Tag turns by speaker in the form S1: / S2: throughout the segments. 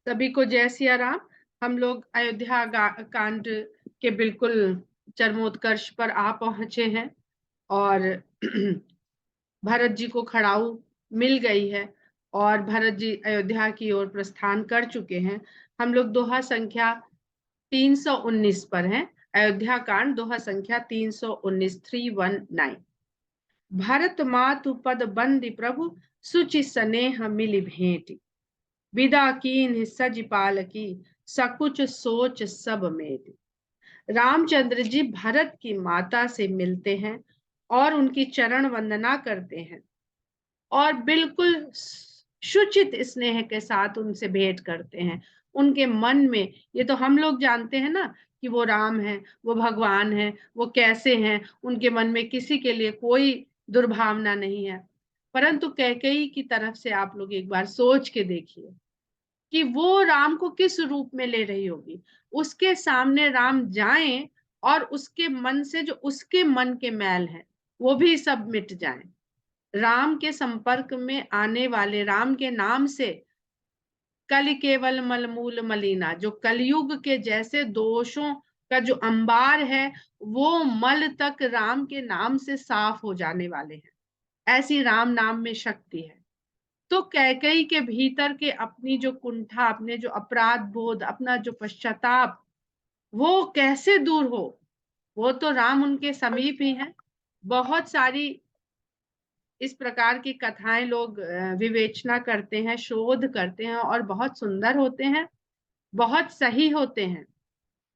S1: सभी को जय सिया राम। हम लोग अयोध्या कांड के बिल्कुल चरमोत्कर्ष पर आ पहुंचे हैं और भरत जी को खड़ाऊ मिल गई है और भरत जी अयोध्या की ओर प्रस्थान कर चुके हैं। हम लोग दोहा संख्या 319 पर हैं। अयोध्या कांड दोहा संख्या 319 319। भरत मातु पद बंदी प्रभु सुचि स्नेह मिली भेंट विदा कीन्ह सज पालकी सकुच सोच सब मेट। रामचंद्र जी भरत की माता से मिलते हैं और उनकी चरण वंदना करते हैं और बिल्कुल शुचित स्नेह के साथ उनसे भेंट करते हैं। उनके मन में, ये तो हम लोग जानते हैं ना कि वो राम है, वो भगवान है, वो कैसे हैं, उनके मन में किसी के लिए कोई दुर्भावना नहीं है। परंतु कैकेयी की तरफ से आप लोग एक बार सोच के देखिए कि वो राम को किस रूप में ले रही होगी। उसके सामने राम जाएं और उसके मन से जो उसके मन के मैल हैं वो भी सब मिट जाएं। राम के संपर्क में आने वाले, राम के नाम से कलि केवल मलमूल मलिना, जो कलयुग के जैसे दोषों का जो अंबार है वो मल तक राम के नाम से साफ हो जाने वाले हैं। ऐसी राम नाम में शक्ति है। तो कैकेयी के भीतर के अपनी जो कुंठा, अपने जो अपराध बोध, अपना जो पश्चाताप, वो कैसे दूर हो। वो तो राम उनके समीप ही हैं। बहुत सारी इस प्रकार की कथाएं लोग विवेचना करते हैं, शोध करते हैं और बहुत सुंदर होते हैं, बहुत सही होते हैं।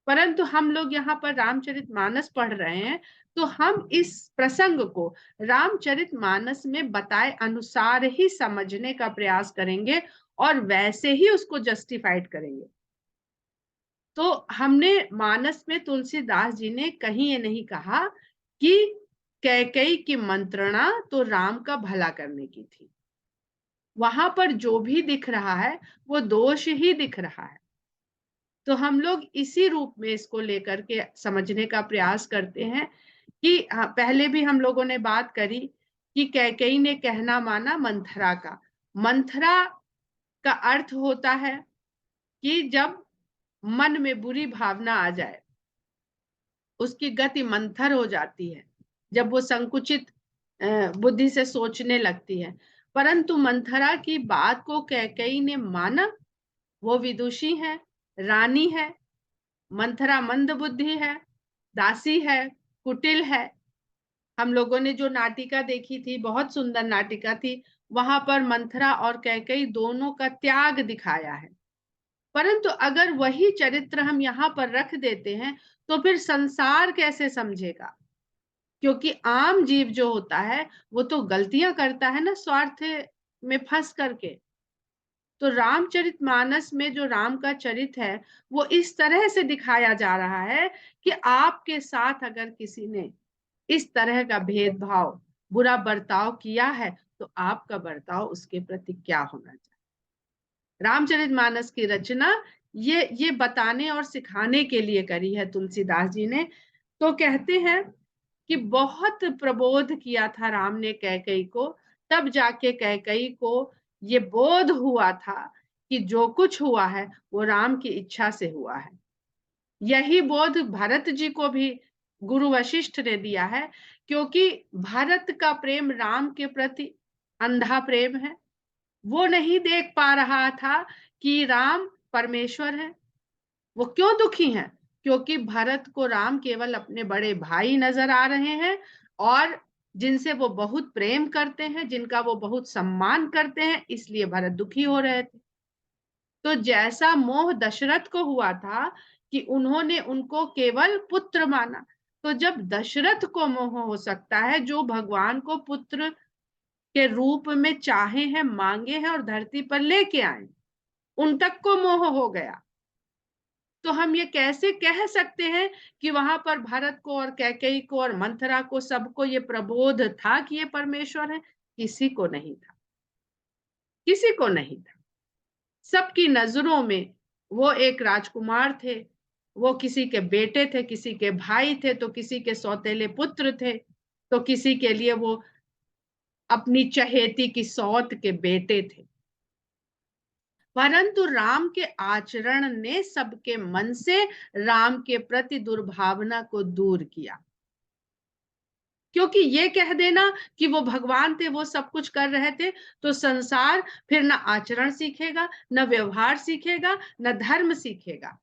S1: परंतु हम लोग यहाँ पर रामचरितमानस पढ़ रहे हैं तो हम इस प्रसंग को रामचरितमानस में बताए अनुसार ही समझने का प्रयास करेंगे और वैसे ही उसको जस्टिफाइड करेंगे। तो हमने मानस में तुलसीदास जी ने कहीं ये नहीं कहा कि कैकेयी की मंत्रणा तो राम का भला करने की थी। वहां पर जो भी दिख रहा है वो दोष ही दिख रहा है। तो हम लोग इसी रूप में इसको लेकर के समझने का प्रयास करते हैं कि पहले भी हम लोगों ने बात करी कि कैकेयी ने कहना माना मंथरा का। मंथरा का अर्थ होता है कि जब मन में बुरी भावना आ जाए, उसकी गति मंथर हो जाती है, जब वो संकुचित बुद्धि से सोचने लगती है। परंतु मंथरा की बात को कैकेयी ने माना। वो विदुषी है, रानी है, मंथरा मंद बुद्धि है, दासी है, कुटिल है। हम लोगों ने जो नाटिका देखी थी, बहुत सुंदर नाटिका थी, वहां पर मंथरा और कैकेयी दोनों का त्याग दिखाया है। परंतु अगर वही चरित्र हम यहाँ पर रख देते हैं तो फिर संसार कैसे समझेगा। क्योंकि आम जीव जो होता है वो तो गलतियां करता है ना, स्वार्थ में फंस करके। तो रामचरितमानस में जो राम का चरित्र है वो इस तरह से दिखाया जा रहा है कि आपके साथ अगर किसी ने इस तरह का भेदभाव, बुरा बर्ताव किया है तो आपका बर्ताव उसके प्रति क्या होना चाहिए। रामचरितमानस की रचना ये बताने और सिखाने के लिए करी है तुलसीदास जी ने। तो कहते हैं कि बहुत प्रबोध किया था राम ने कैकेयी को, तब जाके कैकेयी को ये बोध हुआ था कि जो कुछ हुआ है वो राम की इच्छा से हुआ है। यही बोध भरत जी को भी गुरु वशिष्ठ ने दिया है, क्योंकि भरत का प्रेम राम के प्रति अंधा प्रेम है। वो नहीं देख पा रहा था कि राम परमेश्वर है। वो क्यों दुखी हैं? क्योंकि भरत को राम केवल अपने बड़े भाई नजर आ रहे हैं और जिनसे वो बहुत प्रेम करते हैं, जिनका वो बहुत सम्मान करते हैं, इसलिए भरत दुखी हो रहे थे। तो जैसा मोह दशरथ को हुआ था कि उन्होंने उनको केवल पुत्र माना, तो जब दशरथ को मोह हो सकता है, जो भगवान को पुत्र के रूप में चाहे हैं, मांगे हैं और धरती पर लेके आए, उन तक को मोह हो गया। तो हम ये कैसे कह सकते हैं कि वहां पर भरत को और कैकेयी को और मंथरा को सबको ये प्रबोध था कि ये परमेश्वर है? किसी को नहीं था, किसी को नहीं था। सबकी नजरों में वो एक राजकुमार थे, वो किसी के बेटे थे, किसी के भाई थे, तो किसी के सौतेले पुत्र थे, तो किसी के लिए वो अपनी चहेती की सौत के बेटे थे। परंतु राम के आचरण ने सबके मन से राम के प्रति दुर्भावना को दूर किया। क्योंकि ये कह देना कि वो भगवान थे, वो सब कुछ कर रहे थे, तो संसार फिर न आचरण सीखेगा, न व्यवहार सीखेगा, न धर्म सीखेगा।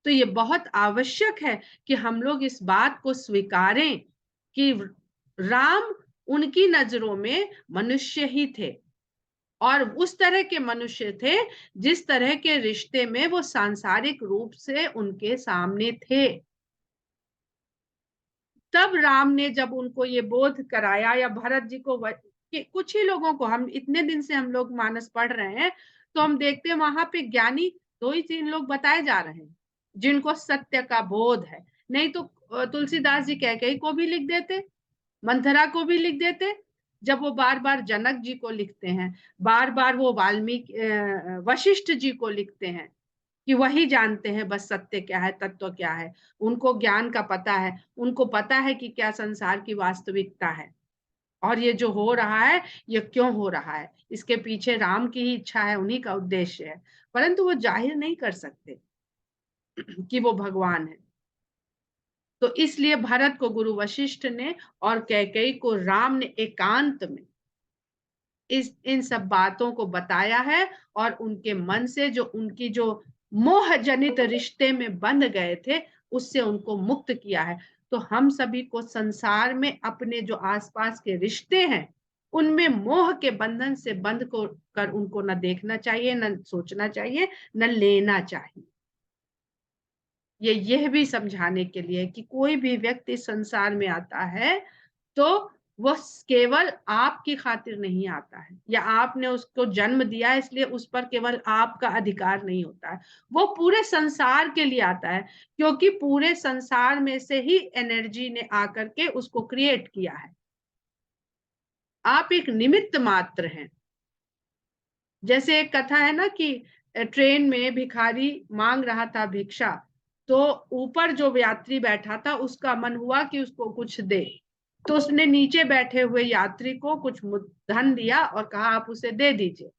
S1: तो ये बहुत आवश्यक है कि हम लोग इस बात को स्वीकारें कि राम उनकी नजरों में मनुष्य ही थे, और उस तरह के मनुष्य थे जिस तरह के रिश्ते में वो सांसारिक रूप से उनके सामने थे। तब राम ने जब उनको ये बोध कराया, या भरत जी को, कि कुछ ही लोगों को, हम इतने दिन से हम लोग मानस पढ़ रहे हैं, तो हम देखते हैं वहां पे ज्ञानी 2 ही 3 लोग बताए जा रहे हैं जिनको सत्य का बोध है। नहीं तो तुलसीदास जी कैकेयी को भी लिख देते, मंथरा को भी लिख देते। जब वो बार बार जनक जी को लिखते हैं, बार बार वो वाल्मीकि वशिष्ठ जी को लिखते हैं कि वही जानते हैं बस सत्य क्या है, तत्व क्या है, उनको ज्ञान का पता है, उनको पता है कि क्या संसार की वास्तविकता है, और ये जो हो रहा है ये क्यों हो रहा है, इसके पीछे राम की ही इच्छा है, उन्हीं का उद्देश्य है, परंतु वो जाहिर नहीं कर सकते कि वो भगवान है। तो इसलिए भरत को गुरु वशिष्ठ ने और कैकेयी को राम ने एकांत में इस इन सब बातों को बताया है, और उनके मन से जो उनकी जो मोह जनित रिश्ते में बंध गए थे, उससे उनको मुक्त किया है। तो हम सभी को संसार में अपने जो आसपास के रिश्ते हैं, उनमें मोह के बंधन से बंध को कर उनको न देखना चाहिए, न सोचना चाहिए, न लेना चाहिए। ये यह भी समझाने के लिए कि कोई भी व्यक्ति संसार में आता है तो वो केवल आपकी खातिर नहीं आता है, या आपने उसको जन्म दिया इसलिए उस पर केवल आपका अधिकार नहीं होता है, वो पूरे संसार के लिए आता है, क्योंकि पूरे संसार में से ही एनर्जी ने आकर के उसको क्रिएट किया है। आप एक निमित्त मात्र हैं। जैसे एक कथा है ना कि ट्रेन में भिखारी मांग रहा था भिक्षा, तो ऊपर जो यात्री बैठा था उसका मन हुआ कि उसको कुछ दे, तो उसने नीचे बैठे हुए यात्री को कुछ धन दिया और कहा आप उसे दे दीजिए।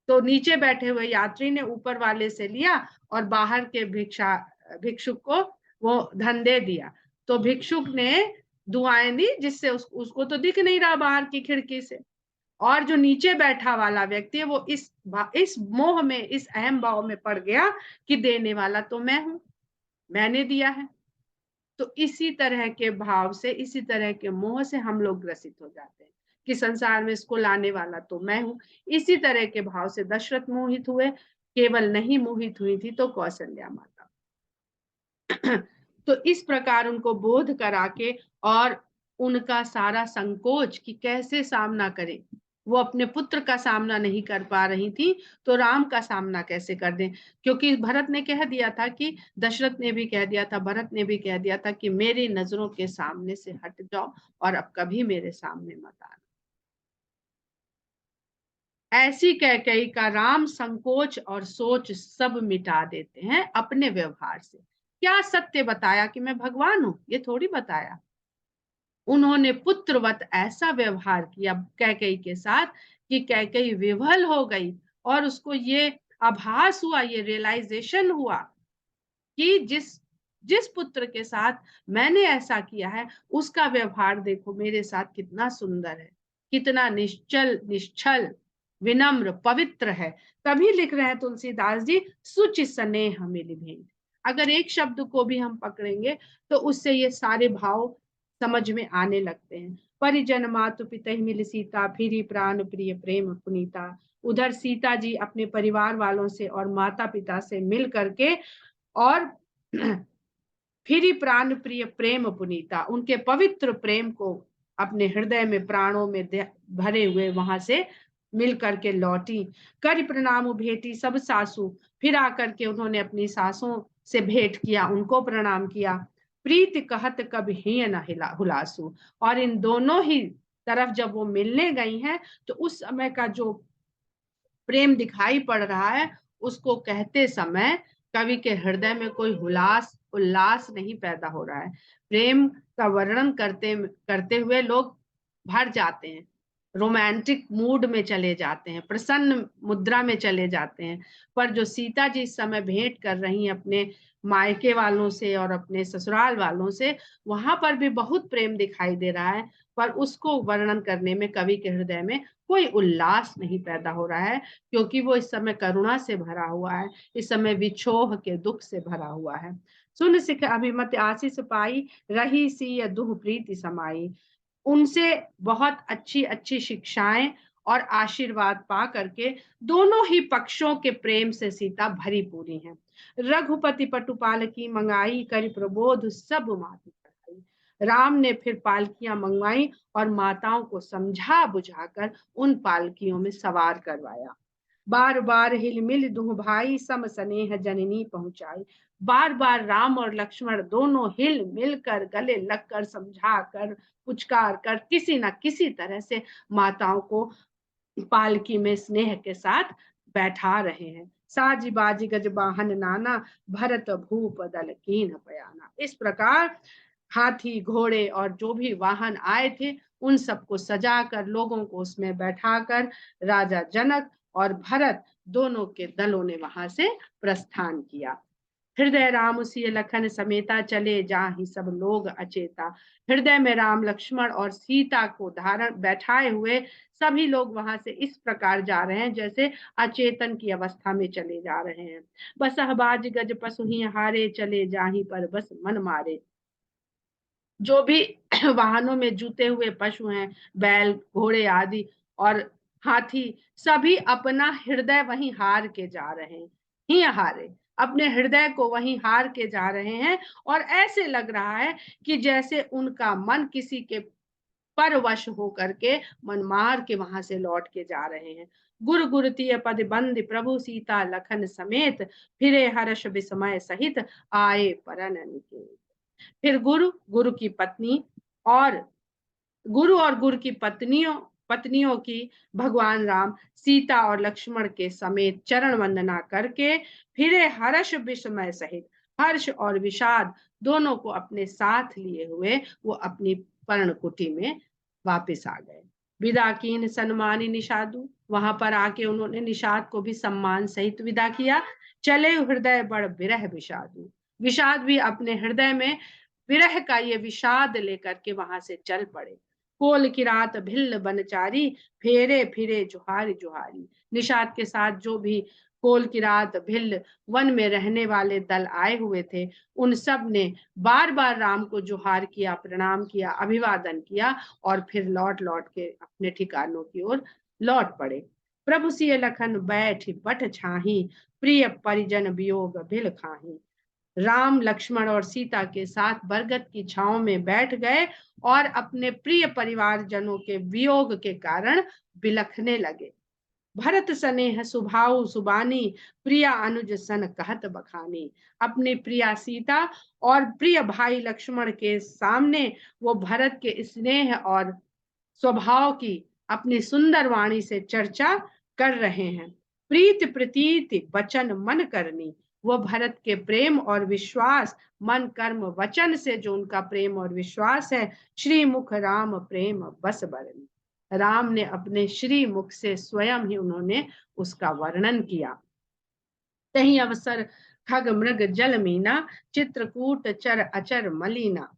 S1: तो नीचे बैठे हुए यात्री ने ऊपर वाले से लिया और बाहर के भिक्षुक को वो धन दे दिया। तो भिक्षुक ने दुआएं दी, जिससे उसको तो दिख नहीं रहा बाहर की खिड़की से, और जो नीचे बैठा वाला व्यक्ति है वो इस मोह में, इस अहम भाव में पड़ गया कि देने वाला तो मैं हूं, मैंने दिया है। तो इसी तरह के भाव से, इसी तरह के मोह से हम लोग ग्रसित हो जाते हैं कि संसार में इसको लाने वाला तो मैं हूं। इसी तरह के भाव से दशरथ मोहित हुए, केवल नहीं मोहित हुई थी तो कौशल्या माता। तो इस प्रकार उनको बोध करा के, और उनका सारा संकोच कि कैसे सामना करें, वो अपने पुत्र का सामना नहीं कर पा रही थी, तो राम का सामना कैसे कर दें। क्योंकि भरत ने कह दिया था कि, दशरथ ने भी कह दिया था, भरत ने भी कह दिया था कि मेरी नजरों के सामने से हट जाओ और अब कभी मेरे सामने मत आना। ऐसी कैकेयी का राम संकोच और सोच सब मिटा देते हैं अपने व्यवहार से। क्या सत्य बताया कि मैं भगवान हूं? ये थोड़ी बताया। उन्होंने पुत्रवत ऐसा व्यवहार किया कैकेयी के साथ कि कैकेयी विवल हो गई, और उसको ये आभास हुआ, ये रियलाइजेशन हुआ कि जिस जिस पुत्र के साथ मैंने ऐसा किया है, उसका व्यवहार देखो मेरे साथ कितना सुंदर है, कितना निश्चल निश्चल विनम्र पवित्र है। तभी लिख रहे हैं तुलसीदास जी, सुचि स्नेह मिलि भेंट। अगर एक शब्द को भी हम पकड़ेंगे तो उससे ये सारे भाव समझ में आने लगते हैं। परिजन मातु पिता मिल सीता, फिरी प्राण प्रिय प्रेम पुनीता। उधर सीता जी अपने परिवार वालों से और माता पिता से मिल करके, और फिर प्राण प्रिय प्रेम पुनीता, उनके पवित्र प्रेम को अपने हृदय में, प्राणों में भरे हुए वहां से मिल करके लौटी। कर प्रणाम भेटी सब सासू, फिर आकर के उन्होंने अपनी सासों से भेंट किया, उनको प्रणाम किया। प्रीत कहत कब ही न हुलासू, और इन दोनों ही तरफ जब वो मिलने गई हैं तो उस समय का जो प्रेम दिखाई पड़ रहा है, उसको कहते समय कवि के हृदय में कोई हुलास उल्लास नहीं पैदा हो रहा है। प्रेम का वर्णन करते करते हुए लोग भर जाते हैं, रोमांटिक मूड में चले जाते हैं, प्रसन्न मुद्रा में चले जाते हैं। पर जो सीता जी इस समय भेंट कर रही हैं अपने मायके वालों से और अपने ससुराल वालों से, वहां पर भी बहुत प्रेम दिखाई दे रहा है, पर उसको वर्णन करने में कवि के हृदय में कोई उल्लास नहीं पैदा हो रहा है, क्योंकि वो इस समय करुणा से भरा हुआ है, इस समय विछोह के दुख से भरा हुआ है। सुन सिख अभिमत आशीष पाई, रही सी दुह प्रीति समाई। उनसे बहुत अच्छी अच्छी शिक्षाएं और आशीर्वाद पा करके दोनों ही पक्षों के प्रेम से सीता भरी पूरी है। रघुपति पटुपाल की मंगाई, कर प्रबोध सब माती पढ़ाई। राम ने फिर पालकियां मंगवाई और माताओं को समझा बुझाकर उन पालकियों में सवार करवाया। बार बार हिलमिल दुह भाई, सम स्नेह जननी पहुंचाई। बार बार राम और लक्ष्मण दोनों हिल मिलकर गले लगकर समझा कर पुचकार कर किसी न किसी तरह से माताओं को पालकी में स्नेह के साथ बैठा रहे हैं। साजी बाजी गज वाहन नाना, भरत भूप दल कीन पयाना। इस प्रकार हाथी घोड़े और जो भी वाहन आए थे उन सबको सजा कर लोगों को उसमें बैठाकर राजा जनक और भरत दोनों के दलों ने वहां से प्रस्थान किया। हृदय राम सिय लखन समेता, चले जाहि सब लोग अचेता। हृदय में राम लक्ष्मण और सीता को धारण बैठाए हुए सभी लोग वहां से इस प्रकार जा रहे हैं जैसे अचेतन की अवस्था में चले जा रहे हैं। बस अहबाज गज पशु ही हारे, चले जाहि पर बस मन मारे। जो भी वाहनों में जुते हुए पशु हैं, बैल घोड़े आदि और हाथी, सभी अपना हृदय वहीं हार के जा रहे हैं, ही हारे अपने हृदय को वहीं हार के जा रहे हैं। और ऐसे लग रहा है कि जैसे उनका मन किसी के परवश होकर के मन मार के वहां से लौट के जा रहे हैं। गुरु गुरुतीय पद बंद प्रभु सीता लखन समेत, फिरे हर्ष विस्मय सहित आए परन निकेत। फिर गुरु गुरु की पत्नी और गुरु और गुरु की पत्नियों की भगवान राम सीता और लक्ष्मण के समेत चरण वंदना करके फिरे हर्ष विस्मय सहित, हर्ष और विषाद दोनों को अपने साथ लिए हुए वो अपनी पर्णकुटी में वापस आ गए। विदा कीन सन्मानी निषादु, वहां पर आके उन्होंने निषाद को भी सम्मान सहित विदा किया। चले हृदय बड़ विरह विषादु, विषाद भी अपने हृदय में विरह का ये विषाद लेकर के वहां से चल पड़े। कोल की रात भिल्ल बनचारी, फेरे फिरे जुहारी जुहारी। निषाद के साथ जो भी कोल की रात भिल्ल वन में रहने वाले दल आए हुए थे उन सब ने बार बार राम को जुहार किया, प्रणाम किया, अभिवादन किया और फिर लौट लौट के अपने ठिकानों की ओर लौट पड़े। प्रभु सिय लखन बैठ बट छाही, प्रिय परिजन वियोग भिल खाही। राम लक्ष्मण और सीता के साथ बरगद की छांव में बैठ गए और अपने प्रिय परिवारजनों के वियोग के कारण बिलखने लगे। भरत सनेह सुभाऊ सुबानी, प्रिया अनुज सन कहत बखानी। अपनी प्रिया सीता और प्रिय भाई लक्ष्मण के सामने वो भरत के स्नेह और स्वभाव की अपनी सुंदर वाणी से चर्चा कर रहे हैं। प्रीत प्रतीत वचन मन करनी, वो भरत के प्रेम और विश्वास मन कर्म वचन से जो उनका प्रेम और विश्वास है, श्री मुख राम प्रेम बस बरनी। राम ने अपने श्री मुख से स्वयं ही उन्होंने उसका वर्णन किया। तही अवसर खग मृग जल मीना, चित्रकूट चर अचर मलीना।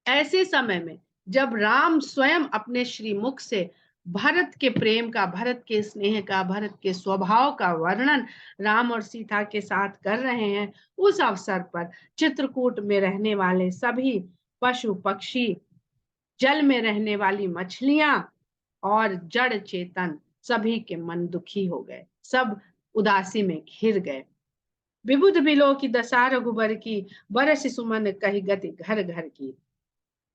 S1: ऐसे समय में जब राम स्वयं अपने श्रीमुख से भरत के प्रेम का, भरत के स्नेह का, भरत के स्वभाव का वर्णन राम और सीता के साथ कर रहे हैं, उस अवसर पर चित्रकूट में रहने वाले सभी पशु पक्षी, जल में रहने वाली मछलियां और जड़ चेतन सभी के मन दुखी हो गए, सब उदासी में घिर गए। विबुध बिलो की दशा रघुबर की, बरस सुमन कही गति घर घर की।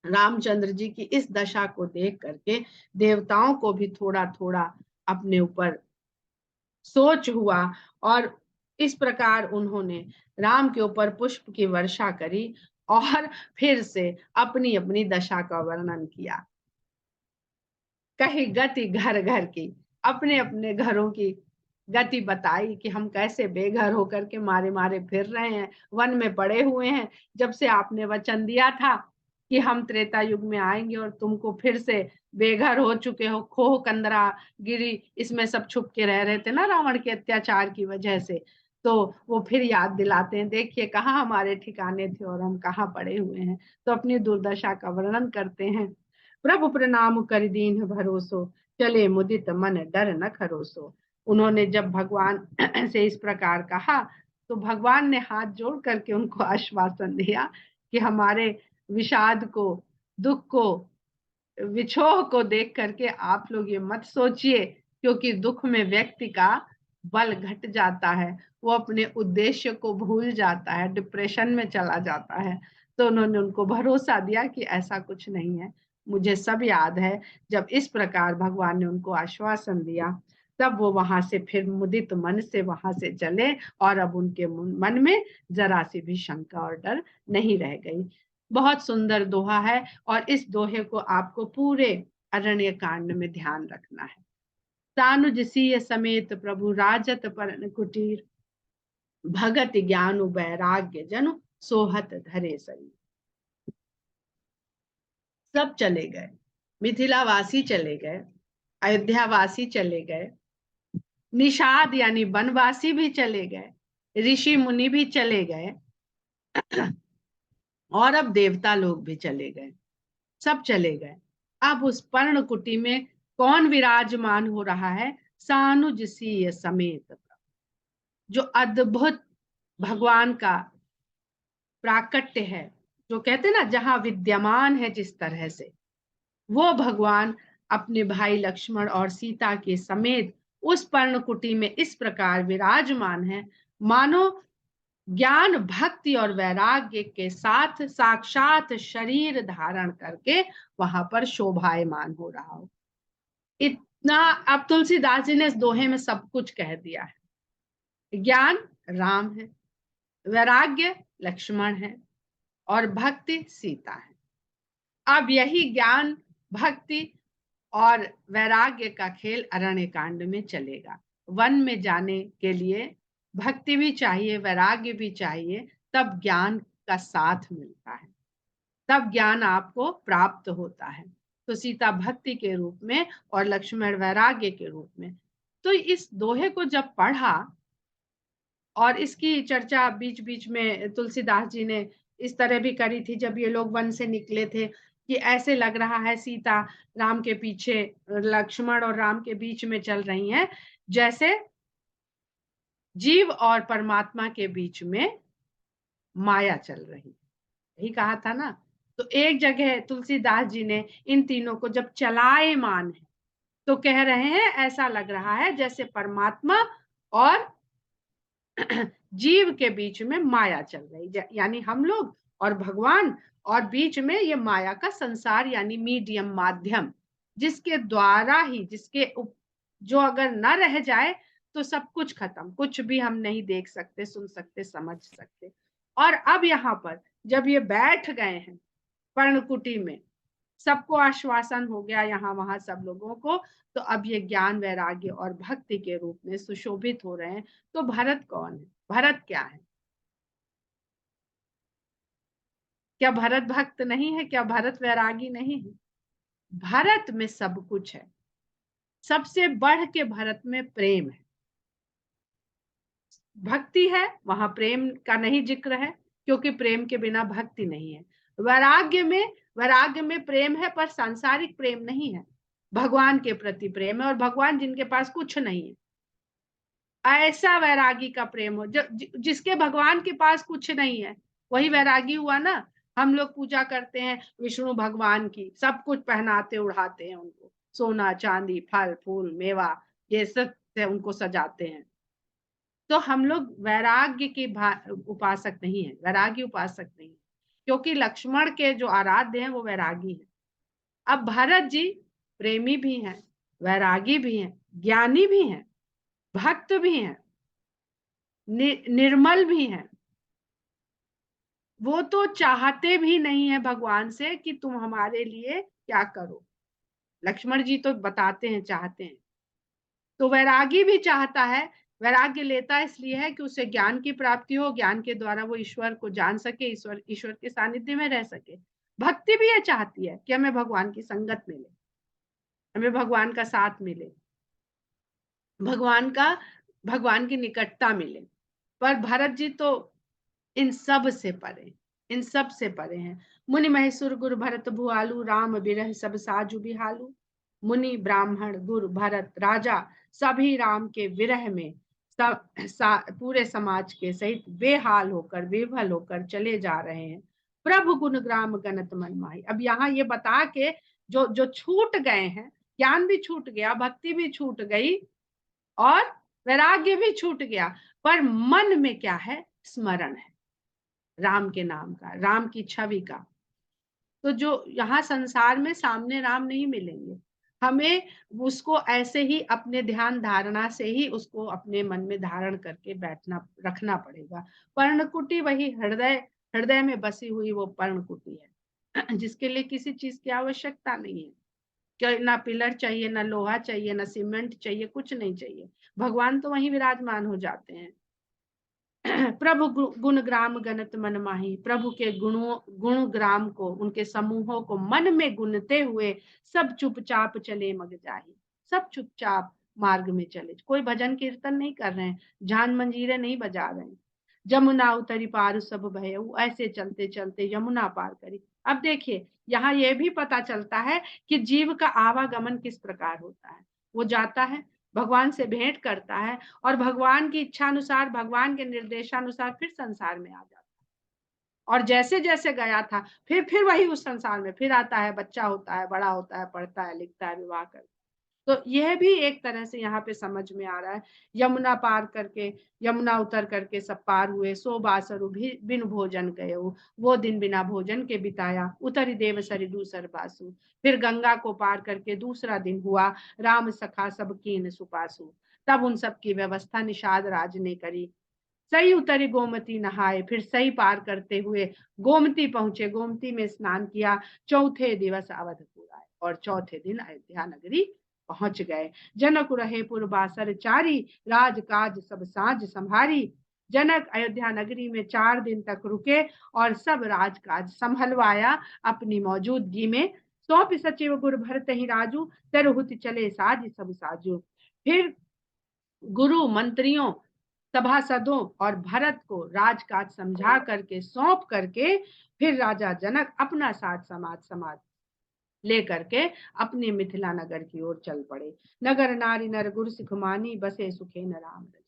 S1: रामचंद्र जी की इस दशा को देख करके देवताओं को भी थोड़ा थोड़ा अपने ऊपर सोच हुआ और इस प्रकार उन्होंने राम के ऊपर पुष्प की वर्षा करी और फिर से अपनी अपनी दशा का वर्णन किया। कही गति घर घर की, अपने अपने घरों की गति बताई कि हम कैसे बेघर होकर के मारे मारे फिर रहे हैं, वन में पड़े हुए हैं, जब से आपने वचन दिया था कि हम त्रेता युग में आएंगे और तुमको फिर से बेघर हो चुके हो, खोह कंदरा गिरी इसमें सब छुप के रह रहे थे ना रावण के अत्याचार की वजह से। तो वो फिर याद दिलाते हैं, देखिए कहाँ हमारे ठिकाने थे और हम कहाँ पड़े हुए हैं। तो अपनी दुर्दशा का वर्णन करते हैं। प्रभु प्रणाम कर दीन भरोसो, चले मुदित मन डर न खरोसो। उन्होंने जब भगवान से इस प्रकार कहा तो भगवान ने हाथ जोड़ करके उनको आश्वासन दिया कि हमारे विषाद को, दुख को, विछोह को देख करके आप लोग ये मत सोचिए, क्योंकि दुख में व्यक्ति का बल घट जाता है, वो अपने उद्देश्य को भूल जाता है, डिप्रेशन में चला जाता है। तो उन्होंने उनको भरोसा दिया कि ऐसा कुछ नहीं है। मुझे सब याद है जब इस प्रकार भगवान ने उनको आश्वासन दिया, तब वो वहां से फिर मुदित मन से वहां से चले और अब उनके मन में जरा सी भी शंका और डर नहीं रह गई। बहुत सुंदर दोहा है और इस दोहे को आपको पूरे अरण्य कांड में ध्यान रखना है। तानुज सिय समेत प्रभु राजत पर कुटीर, भगत ज्ञान वैराग्य जनु सोहत धरे सरी। सब चले गए, मिथिलावासी चले गए, अयोध्यावासी चले गए, निषाद यानी वनवासी भी चले गए, ऋषि मुनि भी चले गए और अब देवता लोग भी चले गए, सब चले गए। अब उस पर्णकुटी में कौन विराजमान हो रहा है? सानुज सिय समेत, जो अद्भुत भगवान का प्राकट्य है, जो कहते ना जहां विद्यमान है जिस तरह से, वो भगवान अपने भाई लक्ष्मण और सीता के समेत उस पर्णकुटी में इस प्रकार विराजमान है, मानो ज्ञान भक्ति और वैराग्य के साथ साक्षात शरीर धारण करके वहां पर शोभायमान हो रहा हो। इतना अब तुलसीदास जी ने इस दोहे में सब कुछ कह दिया है। ज्ञान राम है, वैराग्य लक्ष्मण है और भक्ति सीता है। अब यही ज्ञान भक्ति और वैराग्य का खेल अरण्य कांड में चलेगा। वन में जाने के लिए भक्ति भी चाहिए, वैराग्य भी चाहिए, तब ज्ञान का साथ मिलता है, तब ज्ञान आपको प्राप्त होता है। तो सीता भक्ति के रूप में और लक्ष्मण वैराग्य के रूप में। तो इस दोहे को जब पढ़ा और इसकी चर्चा बीच बीच में तुलसीदास जी ने इस तरह भी करी थी, जब ये लोग वन से निकले थे, कि ऐसे लग रहा है सीता राम के पीछे, लक्ष्मण और राम के बीच में चल रही हैं, जैसे जीव और परमात्मा के बीच में माया चल रही है। यही कहा था ना। तो एक जगह तुलसीदास जी ने इन तीनों को जब चलायमान है तो कह रहे हैं ऐसा लग रहा है जैसे परमात्मा और जीव के बीच में माया चल रही, यानी हम लोग और भगवान, और बीच में ये माया का संसार यानी मीडियम, माध्यम, जिसके द्वारा ही, जो अगर न रह जाए तो सब कुछ खत्म, कुछ भी हम नहीं देख सकते, सुन सकते, समझ सकते। और अब यहाँ पर जब ये बैठ गए हैं पर्णकुटी में, सबको आश्वासन हो गया यहाँ वहां सब लोगों को, तो अब ये ज्ञान वैराग्य और भक्ति के रूप में सुशोभित हो रहे हैं। तो भरत कौन है? भरत क्या है? क्या भरत भक्त नहीं है? क्या भरत वैरागी नहीं है? भरत में सब कुछ है। सबसे बढ़ के भरत में प्रेम है, भक्ति है, वहां प्रेम का नहीं जिक्र है, क्योंकि प्रेम के बिना भक्ति नहीं है। वैराग्य में प्रेम है, पर सांसारिक प्रेम नहीं है, भगवान के प्रति प्रेम है, और भगवान जिनके पास कुछ नहीं है, ऐसा वैरागी का प्रेम हो, जिसके भगवान के पास कुछ नहीं है, वही वैरागी हुआ ना। हम लोग पूजा करते हैं विष्णु भगवान की, सब कुछ पहनाते उड़ाते हैं उनको, सोना चांदी फल फूल मेवा ये सब से उनको सजाते हैं। तो हम लोग वैराग्य के उपासक नहीं है, वैराग्य उपासक नहीं है, क्योंकि लक्ष्मण के जो आराध्य हैं वो वैरागी है। अब भरत जी प्रेमी भी हैं, वैरागी भी हैं, ज्ञानी भी हैं, भक्त भी हैं, निर्मल भी हैं। वो तो चाहते भी नहीं है भगवान से कि तुम हमारे लिए क्या करो। लक्ष्मण जी तो बताते हैं चाहते हैं। तो वैरागी भी चाहता है, वैराग्य लेता इसलिए है कि उसे ज्ञान की प्राप्ति हो, ज्ञान के द्वारा वो ईश्वर को जान सके, ईश्वर के सानिध्य में रह सके। भक्ति भी ये चाहती है कि हमें भगवान की संगत मिले, हमें भगवान का साथ मिले, भगवान की निकटता मिले। पर भरत जी तो इन सब से परे, इन सब से परे हैं। मुनि महेश्वर गुरु भरत भुआलु, राम बिरह सब साजु बिहालु। मुनि ब्राह्मण गुरु भरत राजा, सभी राम के विरह में पूरे समाज के सहित बेहाल होकर, बेभल होकर चले जा रहे हैं। प्रभु गुण ग्राम गणत मन माही। अब यहाँ ये बता के जो जो छूट गए हैं, ज्ञान भी छूट गया, भक्ति भी छूट गई और वैराग्य भी छूट गया, पर मन में क्या है? स्मरण है राम के नाम का, राम की छवि का। तो जो यहाँ संसार में सामने राम नहीं मिलेंगे, हमें उसको ऐसे ही अपने ध्यान धारणा से ही उसको अपने मन में धारण करके बैठना, रखना पड़ेगा। पर्णकुटी वही हृदय, हृदय में बसी हुई वो पर्णकुटी है जिसके लिए किसी चीज की आवश्यकता नहीं है। ना पिलर चाहिए, ना लोहा चाहिए, ना सीमेंट चाहिए, कुछ नहीं चाहिए, भगवान तो वहीं विराजमान हो जाते हैं। प्रभु गुण ग्राम गणत मन माही। प्रभु के गुण ग्राम को, उनके समूहों को मन में गुनते हुए सब चुपचाप चले मग जाही। सब चुपचाप मार्ग में चले, कोई भजन कीर्तन नहीं कर रहे हैं, झान मंजीरे नहीं बजा रहे हैं। जमुना उतरी पार सब भयऊ, ऐसे चलते चलते यमुना पार करी। अब देखिए यहाँ यह भी पता चलता है कि जीव का आवागमन किस प्रकार होता है। वो जाता है, भगवान से भेंट करता है और भगवान की इच्छा अनुसार, भगवान के निर्देशानुसार फिर संसार में आ जाता है। और जैसे जैसे गया था फिर वही उस संसार में फिर आता है, बच्चा होता है, बड़ा होता है, पढ़ता है, लिखता है, विवाह करता है। तो यह भी एक तरह से यहाँ पे समझ में आ रहा है। यमुना पार करके, यमुना उतर करके सब पार हुए, सो बासरु भी बिन भोजन गए, वो दिन बिना भोजन के बिताया। उतरी देव सरी दूसर बासु, फिर गंगा को पार करके दूसरा दिन हुआ। राम सखा सब कीन सुपासु, तब उन सब की व्यवस्था निषाद राज ने करी। सही उतरी गोमती नहाए, फिर सही पार करते हुए गोमती पहुंचे, गोमती में स्नान किया। चौथे दिवस अवधपुर आए और चौथे दिन अयोध्या नगरी पहुंच गए। जनक रहे पुरबासर चारी, राजकाज सब साझ संभारी। जनक अयोध्या नगरी में 4 दिन तक रुके और सब राजकाज संभलवाया अपनी मौजूदगी में। सौंप सचिव गुरु भरत ही राजू, तरहुत चले साज सब साजू। फिर गुरु मंत्रियों, सभासदों और भरत को राजकाज समझा करके, सौंप करके, फिर राजा जनक अपना साथ समाज समाज लेकर के अपने मिथिला नगर की ओर चल पड़े। नगर नारी नर गुरु सिखमानी, बसे सुखे न राम रज।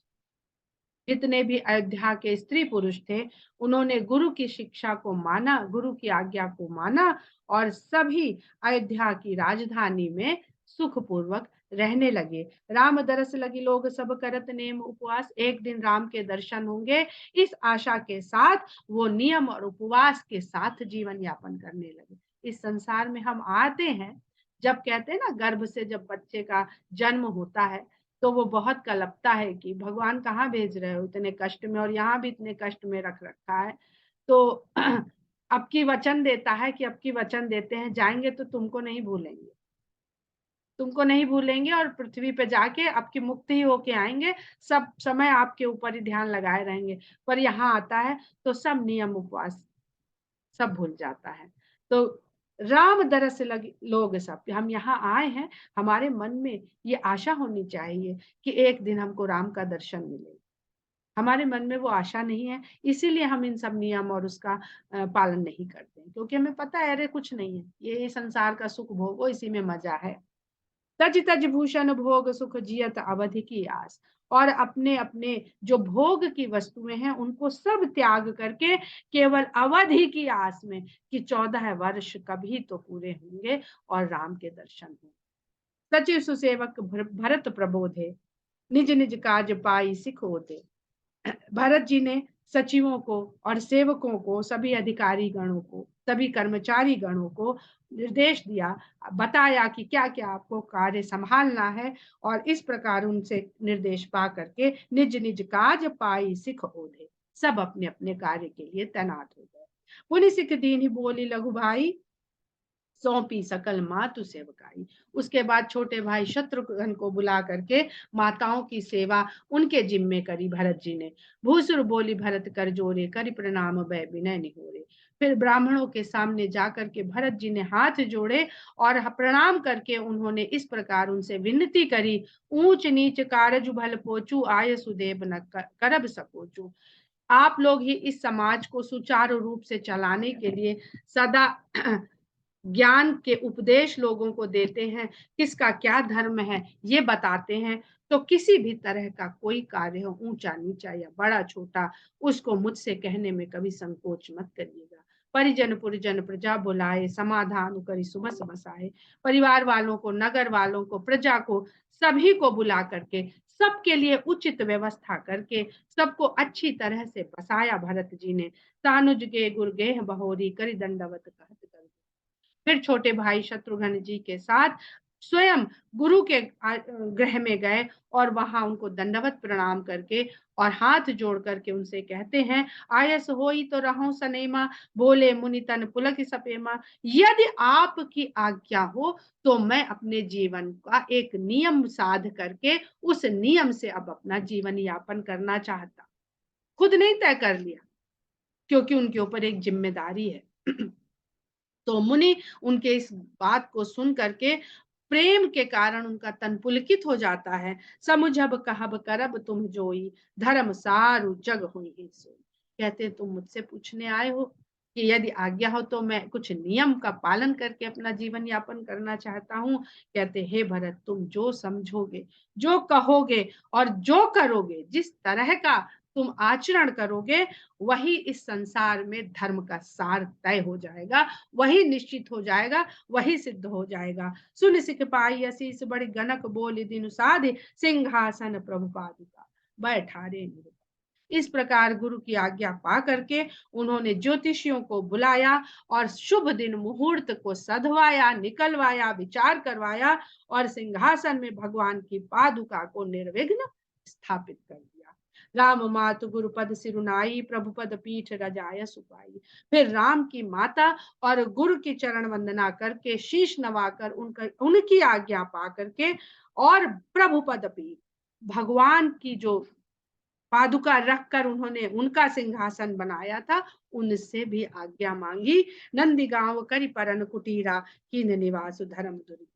S1: जितने भी अयोध्या के स्त्री पुरुष थे, उन्होंने गुरु की शिक्षा को माना, गुरु की आज्ञा को माना और सभी अयोध्या की राजधानी में सुखपूर्वक रहने लगे। राम दरस लगी लोग सब करत नेम उपवास, एक दिन राम के दर्शन होंगे, इस आशा के साथ वो नियम और उपवास के साथ जीवन यापन करने लगे। इस संसार में हम आते हैं, जब कहते हैं ना गर्भ से जब बच्चे का जन्म होता है तो वो बहुत कलपता है कि भगवान कहाँ भेज रहे हो इतने कष्ट में, और यहाँ भी इतने कष्ट में रख रखा है। तो अब की वचन देता है कि अब की वचन देते हैं, जाएंगे तो तुमको नहीं भूलेंगे, तुमको नहीं भूलेंगे और पृथ्वी पे जाके आपकी मुक्ति ही होके आएंगे, सब समय आपके ऊपर ही ध्यान लगाए रहेंगे। पर यहाँ आता है तो सब नियम उपवास सब भूल जाता है। तो राम दरस लगे लोग सब, हम यहाँ आए हैं, हमारे मन में ये आशा होनी चाहिए कि एक दिन हमको राम का दर्शन मिले। हमारे मन में वो आशा नहीं है, इसीलिए हम इन सब नियम और उसका पालन नहीं करते हैं, क्योंकि हमें पता है अरे कुछ नहीं है, ये संसार का सुख भोगो, इसी में मजा है। तज तज भूषण भोग सुख जियत अवधि की आस। और अपने अपने जो भोग की वस्तुएं हैं उनको सब त्याग करके केवल अवधि की आस में कि 14 वर्ष कभी तो पूरे होंगे और राम के दर्शन होंगे। सचिव सुसेवक भरत प्रबोधे, निज निज काज पाई सिख होते। भरत जी ने सचिवों को और सेवकों को, सभी अधिकारी गणों को, सभी कर्मचारी गणों को निर्देश दिया, बताया कि क्या क्या आपको कार्य संभालना है, और इस प्रकार उनसे निर्देश पा करके निज निज काज पाई सिख ओधे, सब अपने अपने कार्य के लिए तैनात हो गए। पुनि सिख दीन ही बोली लघु भाई, सौंपी सकल मातु सेवकाई। उसके बाद छोटे भाई शत्रुघ्न को बुला करके माताओं की सेवा उनके जिम्मे करी भरत जी ने। भूसुर बोली भरत कर जोरे, करि प्रणाम भय विनय निहोरे। फिर ब्राह्मणों के सामने जाकर के भरत जी ने हाथ जोड़े और प्रणाम करके उन्होंने इस प्रकार उनसे विनती करी, ऊंच नीच कारज भल पोचू आय सुदेव न करब सकोचू। आप लोग ही इस समाज को सुचारू रूप से चलाने के लिए सदा ज्ञान के उपदेश लोगों को देते हैं, किसका क्या धर्म है ये बताते हैं। तो किसी भी तरह का कोई कार्य हो, ऊंचा नीचा या बड़ा छोटा, उसको मुझसे कहने में कभी संकोच मत करिएगा। परिजन पुरजन प्रजा बुलाए, समाधान करी सुबस बसाए। परिवार वालों को, नगर वालों को, प्रजा को, सभी को बुला करके सबके लिए उचित व्यवस्था करके सबको अच्छी तरह से बसाया भरत जी ने। तानुज गे गुरगेह बहोरी करी दंडवत कहत कर। फिर छोटे भाई शत्रुघ्न जी के साथ स्वयं गुरु के गृह में गए और वहां उनको दंडवत प्रणाम करके और हाथ जोड़ करके उनसे कहते हैं, आयस होई तो रहूं सनेमा, बोले मुनि तन पुलक सपेमा। यदि आपकी आज्ञा हो तो मैं अपने जीवन का एक नियम साध करके उस नियम से अब अपना जीवन यापन करना चाहता। खुद नहीं तय कर लिया, क्योंकि उनके ऊपर एक जिम्मेदारी है। तो मुनि उनके इस बात को सुन करके प्रेम के कारण उनका तन पुलकित हो जाता है। समुझब कहब करब तुम जोई, धर्म सारु जग हुई सोई। कहते तुम मुझसे पूछने आए हो कि यदि आज्ञा हो तो मैं कुछ नियम का पालन करके अपना जीवन यापन करना चाहता हूँ। कहते हे भरत, तुम जो समझोगे, जो कहोगे और जो करोगे, जिस तरह का तुम आचरण करोगे, वही इस संसार में धर्म का सार तय हो जाएगा, वही निश्चित हो जाएगा, वही सिद्ध हो जाएगा। सुन सिख पाई असीस बड़ी गणक बोली दिन साधे, सिंहासन प्रभु पादुका बैठारे निरुपा। इस प्रकार गुरु की आज्ञा पा करके उन्होंने ज्योतिषियों को बुलाया और शुभ दिन मुहूर्त को सधवाया, निकलवाया, विचार करवाया और सिंहासन में भगवान की पादुका को निर्विघ्न स्थापित कर दिया। राम मातु गुरुपद सिरुनाई, प्रभुपद पीठ रजाय सुपाई। फिर राम की माता और गुरु की चरण वंदना करके शीश नवाकर उनकी आज्ञा पा करके और प्रभुपद पीठ, भगवान की जो पादुका रखकर उन्होंने उनका सिंहासन बनाया था, उनसे भी आज्ञा मांगी। नंदी गांव करी परन कुटीरा, कीन निवास धर्म दुर्गीरा।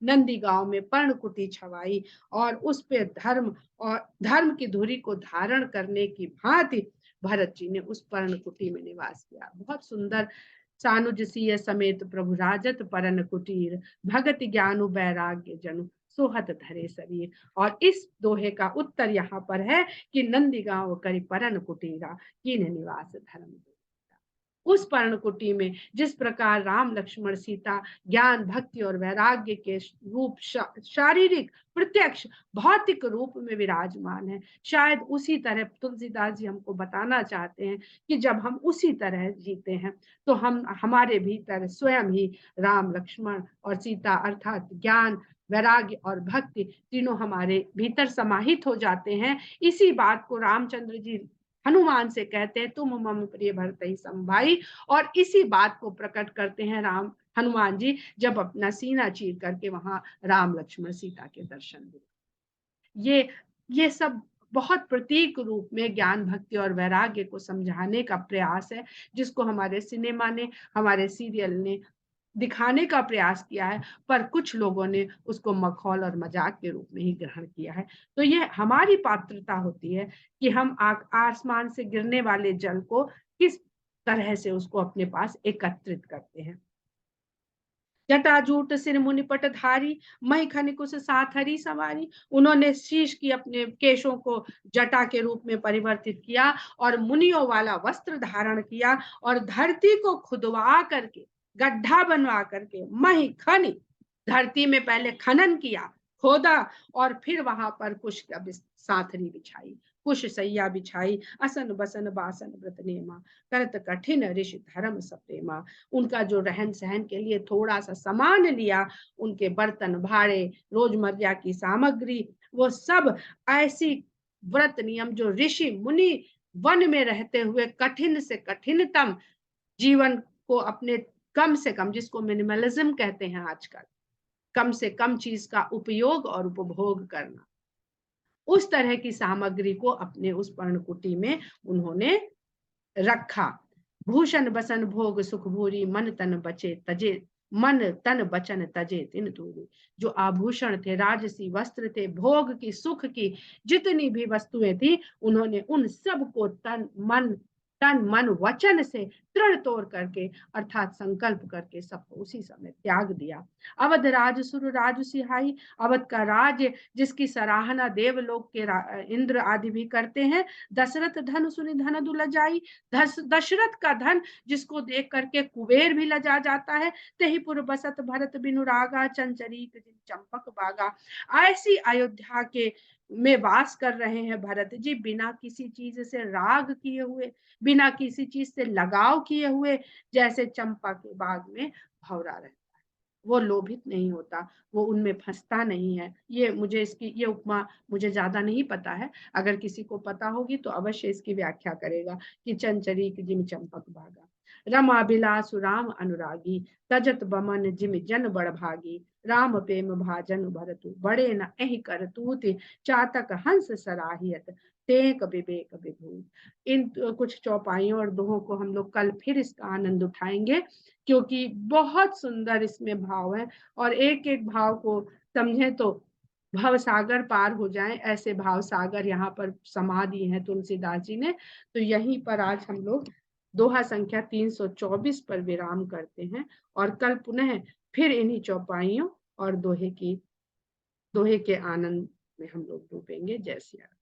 S1: नंदी गांव में पर्ण कुटी छवाई और उस पे धर्म और धर्म की धुरी को धारण करने की भांति भरत जी ने उस पर्ण कुटी में निवास किया। बहुत सुंदर। सानुज सिय समेत प्रभु राजत परन कुटीर, भगत ज्ञानु वैराग्य जनु सोहत धरे शरीर। और इस दोहे का उत्तर यहाँ पर है कि नंदी गांव करी परन कुटीरा, कीन निवास धर्म। उस पर्णकुटी में जिस प्रकार राम लक्ष्मण सीता ज्ञान भक्ति और वैराग्य के रूप शारीरिक प्रत्यक्ष भौतिक रूप में विराजमान है, शायद उसी तरह तुलसीदास जी हमको बताना चाहते हैं कि जब हम उसी तरह जीते हैं तो हम हमारे भीतर स्वयं ही राम लक्ष्मण और सीता अर्थात ज्ञान वैराग्य और भक्ति तीनों हमारे भीतर समाहित हो जाते हैं। इसी बात को रामचंद्र जी हनुमान से कहते हैं, तुम मम प्रिय भरत ही संभाई। और इसी बात को प्रकट करते हैं राम हनुमान जी जब अपना सीना चीर करके वहां राम लक्ष्मण सीता के दर्शन दिए। ये सब बहुत प्रतीक रूप में ज्ञान भक्ति और वैराग्य को समझाने का प्रयास है, जिसको हमारे सिनेमा ने, हमारे सीरियल ने दिखाने का प्रयास किया है, पर कुछ लोगों ने उसको मखौल और मजाक के रूप में ही ग्रहण किया है। तो ये हमारी पात्रता होती है कि हम आसमान से गिरने वाले जल को किस तरह से उसको अपने पास एकत्रित करते हैं। जटाजूट सिर मुनिपट धारी, मई खनिकुस साथरी सवारी। उन्होंने शीश की अपने केशों को जटा के रूप में परिवर्तित किया और मुनियों वाला वस्त्र धारण किया और धरती को खुदवा करके, गड्ढा बनवा करके, मही खनी, धरती में पहले खनन किया, खोदा और फिर वहां पर कुश साथरी बिछाई, कुश सैया बिछाई, असन बसन बासन व्रत नेमा, करत कठिन ऋषि धर्म सप्रेमा। उनका जो रहन सहन के लिए थोड़ा सा सामान लिया, उनके बर्तन भाड़े, रोजमर्रा की सामग्री, वो सब ऐसी व्रत नियम जो ऋषि मुनि वन में रहते हुए कठिन से कठिनतम जीवन को अपने कम से कम, जिसको मिनिमलिज्म कहते हैं आजकल, कम से कम चीज का उपयोग और उपभोग करना, उस तरह की सामग्री को अपने उस पर्णकुटी में उन्होंने रखा। भूषण बसन भोग सुख भूरी, मन तन बचन तजे तिन दूरी। जो आभूषण थे, राजसी वस्त्र थे, भोग की, सुख की जितनी भी वस्तुएं थी, उन्होंने उन सब को तन मन वचन से दृढ़ तोड़ करके, अर्थात संकल्प करके, सबको उसी समय त्याग दिया। अवध राज सुर राज सिहाई, अवध का राज जिसकी सराहना देवलोक के इंद्र आदि भी करते हैं। दशरथ धन सुनि धन दुलजाई, दशरथ का धन जिसको देख करके कुबेर भी लजा जाता है। तेहीपुर बसत भरत बिनु रागा, चंचरीक जिन चंपक बागा। ऐसी अयोध्या के में वास कर रहे हैं भरत जी, बिना किसी चीज से राग किए हुए, बिना किसी चीज से लगाव किए हुए, जैसे चंपा के बाग में भौरा रहता है। वो लोभित नहीं होता, वो उनमें फंसता नहीं है। ये मुझे इसकी ये उपमा मुझे ज्यादा नहीं पता है, अगर किसी को पता होगी तो अवश्य इसकी व्याख्या करेगा कि चंचरीक जिम चंपक भागा, रमा बिलासु राम अनुरागी, तजत बमन जिम जन बड़ भागी, राम प्रेम भाजन भरतु बड़े न एहि करतूत, चातक हंस सराहियत टेक विवेक विभूत। इन कुछ चौपाइयों और दोहों को हम लोग कल फिर इसका आनंद उठाएंगे, क्योंकि बहुत सुंदर इसमें भाव है, और एक एक भाव को समझे तो भव सागर पार हो जाएं, ऐसे भाव सागर यहाँ पर समा दिए हैं तुलसीदास जी ने। तो यहीं पर आज हम लोग दोहा संख्या 324 पर विराम करते हैं, और कल पुनः फिर इन्हीं चौपाइयों और दोहे के आनंद में हम लोग डूबेंगे। जय सिया राम।